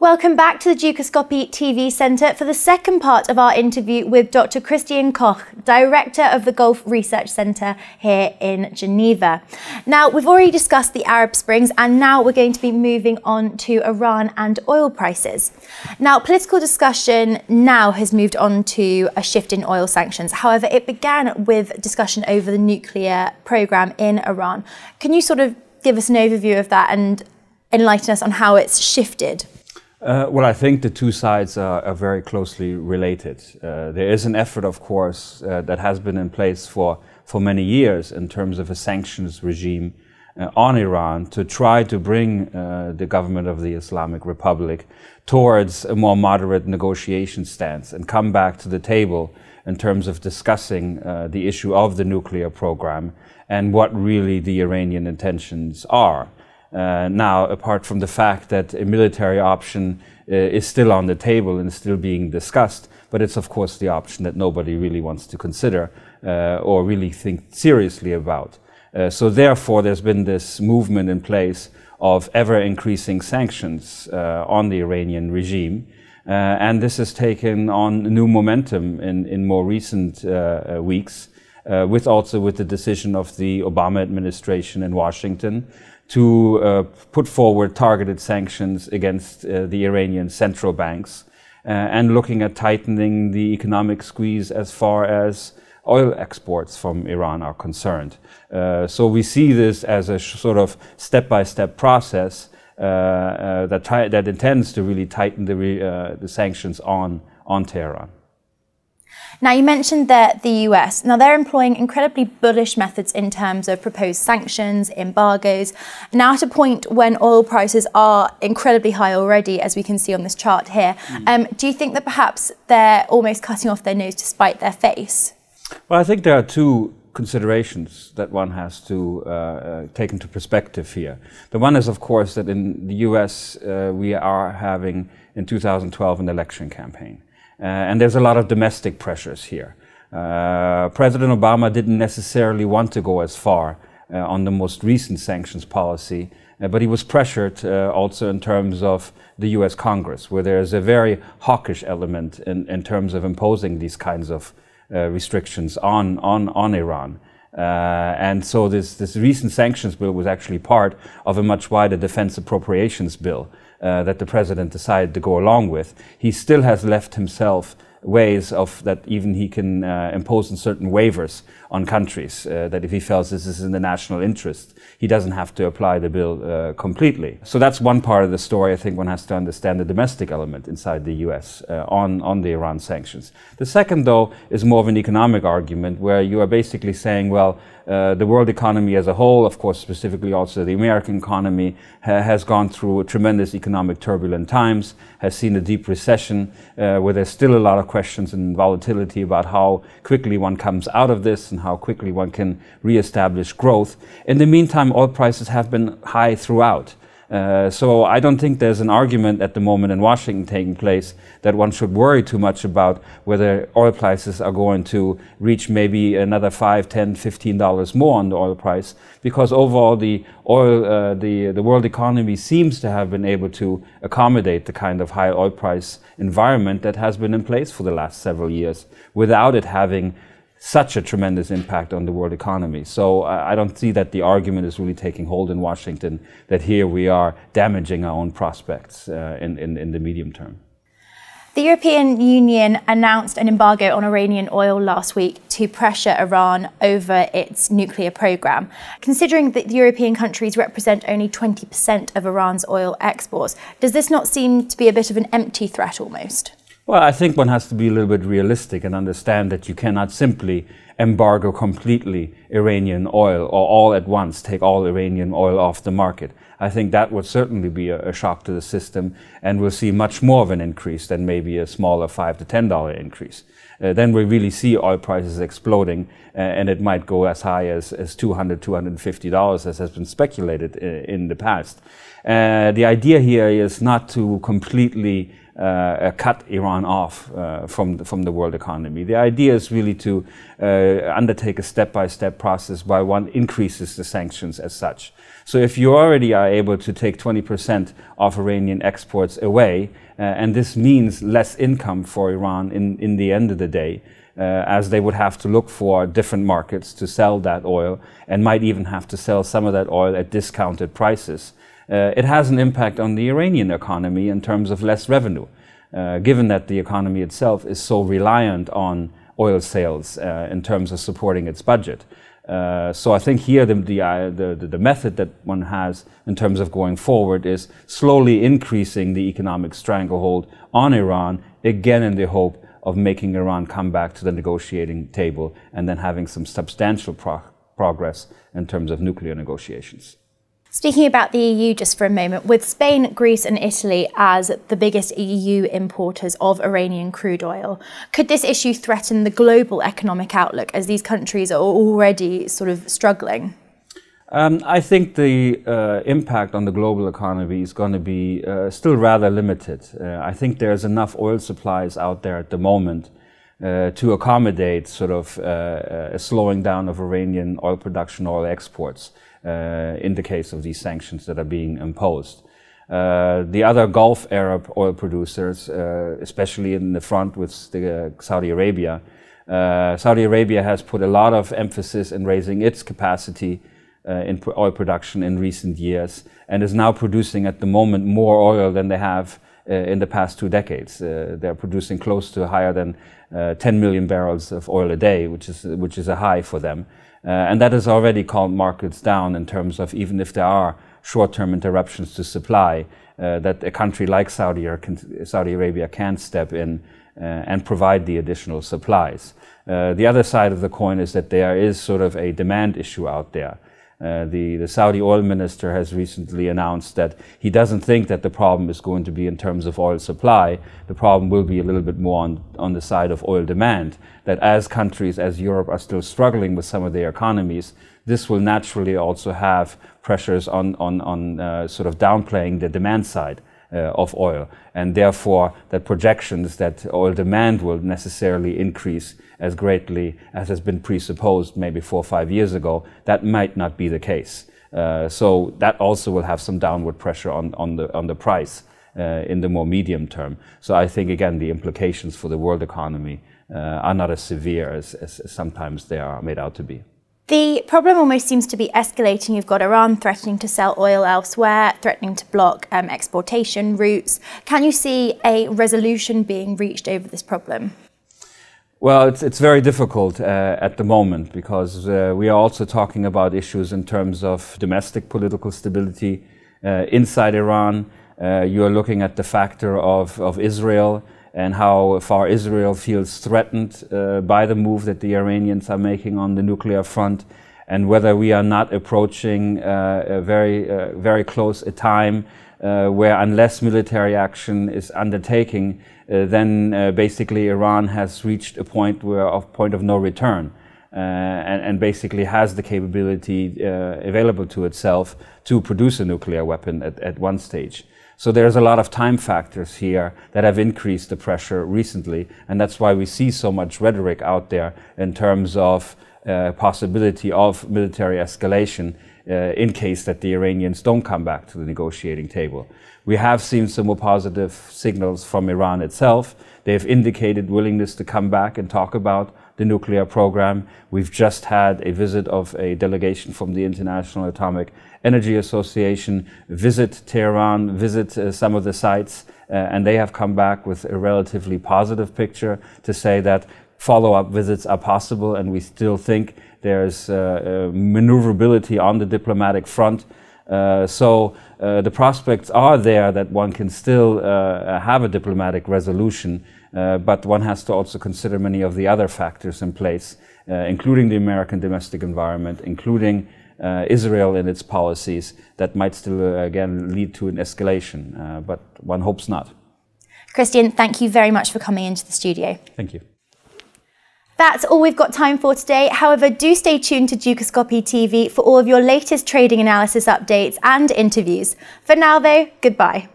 Welcome back to the Dukascopy TV Centre for the second part of our interview with Dr. Christian Koch, Director of the Gulf Research Centre here in Geneva. Now, we've already discussed the Arab Springs, and now we're going to be moving on to Iran and oil prices. Now, political discussion now has moved on to a shift in oil sanctions. However, it began with discussion over the nuclear programme in Iran. Can you sort of give us an overview of that and enlighten us on how it's shifted? Well, I think the two sides are very closely related. There is an effort, of course, that has been in place for many years in terms of a sanctions regime on Iran to try to bring the government of the Islamic Republic towards a more moderate negotiation stance and come back to the table in terms of discussing the issue of the nuclear program and what really the Iranian intentions are. Now, apart from the fact that a military option is still on the table and still being discussed, but it's of course the option that nobody really wants to consider or really think seriously about. So therefore, there's been this movement in place of ever-increasing sanctions on the Iranian regime, and this has taken on new momentum in more recent weeks, with the decision of the Obama administration in Washington to put forward targeted sanctions against the Iranian central banks and looking at tightening the economic squeeze as far as oil exports from Iran are concerned. So we see this as a sort of step-by-step process that intends to really tighten the sanctions on Tehran. Now, you mentioned that the US, now they're employing incredibly bullish methods in terms of proposed sanctions, embargoes, now at a point when oil prices are incredibly high already, as we can see on this chart here. Do you think that perhaps they're almost cutting off their nose to spite their face? Well, I think there are two considerations that one has to take into perspective here. The one is, of course, that in the US we are having in 2012 an election campaign. And there's a lot of domestic pressures here. President Obama didn't necessarily want to go as far on the most recent sanctions policy, but he was pressured also in terms of the US Congress, where there's a very hawkish element in terms of imposing these kinds of restrictions on Iran. And so this recent sanctions bill was actually part of a much wider defense appropriations bill that the president decided to go along with. He still has left himself ways of that even he can impose in certain waivers on countries, that if he feels this is in the national interest, he doesn't have to apply the bill completely. So that's one part of the story. I think one has to understand the domestic element inside the US on the Iran sanctions. The second, though, is more of an economic argument where you are basically saying, well, the world economy as a whole, of course, specifically also the American economy, has gone through tremendous economic turbulent times, has seen a deep recession, where there's still a lot of questions and volatility about how quickly one comes out of this and how quickly one can reestablish growth. In the meantime, oil prices have been high throughout. So I don't think there's an argument at the moment in Washington taking place that one should worry too much about whether oil prices are going to reach maybe another $5, $10, $15 more on the oil price, because overall the world economy seems to have been able to accommodate the kind of high oil price environment that has been in place for the last several years without it having such a tremendous impact on the world economy. So I don't see that the argument is really taking hold in Washington that here we are damaging our own prospects in the medium term. The European Union announced an embargo on Iranian oil last week to pressure Iran over its nuclear program. Considering that the European countries represent only 20% of Iran's oil exports, does this not seem to be a bit of an empty threat almost? Well, I think one has to be a little bit realistic and understand that you cannot simply embargo completely Iranian oil or all at once take all Iranian oil off the market. I think that would certainly be a shock to the system, and we'll see much more of an increase than maybe a smaller $5 to $10 increase. Then we really see oil prices exploding, and it might go as high as $200, $250, as has been speculated in the past. The idea here is not to completely cut Iran off from the world economy. The idea is really to undertake a step-by-step process by one increases the sanctions as such. So if you already are able to take 20% of Iranian exports away, and this means less income for Iran in the end of the day, as they would have to look for different markets to sell that oil and might even have to sell some of that oil at discounted prices. It has an impact on the Iranian economy in terms of less revenue, given that the economy itself is so reliant on oil sales in terms of supporting its budget. So I think here the method that one has in terms of going forward is slowly increasing the economic stranglehold on Iran, again in the hope of making Iran come back to the negotiating table and then having some substantial progress in terms of nuclear negotiations. Speaking about the EU just for a moment, with Spain, Greece and Italy as the biggest EU importers of Iranian crude oil, could this issue threaten the global economic outlook as these countries are already sort of struggling? I think the impact on the global economy is going to be still rather limited. I think there's enough oil supplies out there at the moment to accommodate sort of a slowing down of Iranian oil production, oil exports, in the case of these sanctions that are being imposed. The other Gulf Arab oil producers, especially in the front with Saudi Arabia, Saudi Arabia has put a lot of emphasis in raising its capacity in oil production in recent years and is now producing at the moment more oil than they have in the past 2 decades. They're producing close to higher than 10 million barrels of oil a day, which is a high for them. And that has already calmed markets down in terms of, even if there are short-term interruptions to supply, that a country like Saudi Arabia can step in and provide the additional supplies. The other side of the coin is that there is sort of a demand issue out there. The Saudi oil minister has recently announced that he doesn't think that the problem is going to be in terms of oil supply. The problem will be a little bit more on the side of oil demand, that as countries as Europe are still struggling with some of their economies, this will naturally also have pressures on sort of downplaying the demand side of oil, and therefore that projections that oil demand will necessarily increase as greatly as has been presupposed maybe 4 or 5 years ago, that might not be the case. So that also will have some downward pressure on the price in the more medium term. So I think again the implications for the world economy are not as severe as sometimes they are made out to be. The problem almost seems to be escalating. You've got Iran threatening to sell oil elsewhere, threatening to block exportation routes. Can you see a resolution being reached over this problem? Well, it's very difficult at the moment because we are also talking about issues in terms of domestic political stability inside Iran. You are looking at the factor of Israel and how far Israel feels threatened by the move that the Iranians are making on the nuclear front, and whether we are not approaching a very close a time where unless military action is undertaken, then basically Iran has reached a point of no return, and basically has the capability available to itself to produce a nuclear weapon at one stage. So there's a lot of time factors here that have increased the pressure recently, and that's why we see so much rhetoric out there in terms of possibility of military escalation in case that the Iranians don't come back to the negotiating table. We have seen some more positive signals from Iran itself. They've indicated willingness to come back and talk about the nuclear program. We've just had a visit of a delegation from the International Atomic Energy Association visit Tehran, visit some of the sites, and they have come back with a relatively positive picture to say that follow-up visits are possible, and we still think there's maneuverability on the diplomatic front. So the prospects are there that one can still have a diplomatic resolution, but one has to also consider many of the other factors in place, including the American domestic environment, including Israel and its policies that might still again lead to an escalation, but one hopes not. Christian, thank you very much for coming into the studio. Thank you. That's all we've got time for today. However, do stay tuned to Dukascopy TV for all of your latest trading analysis updates and interviews. For now though, goodbye.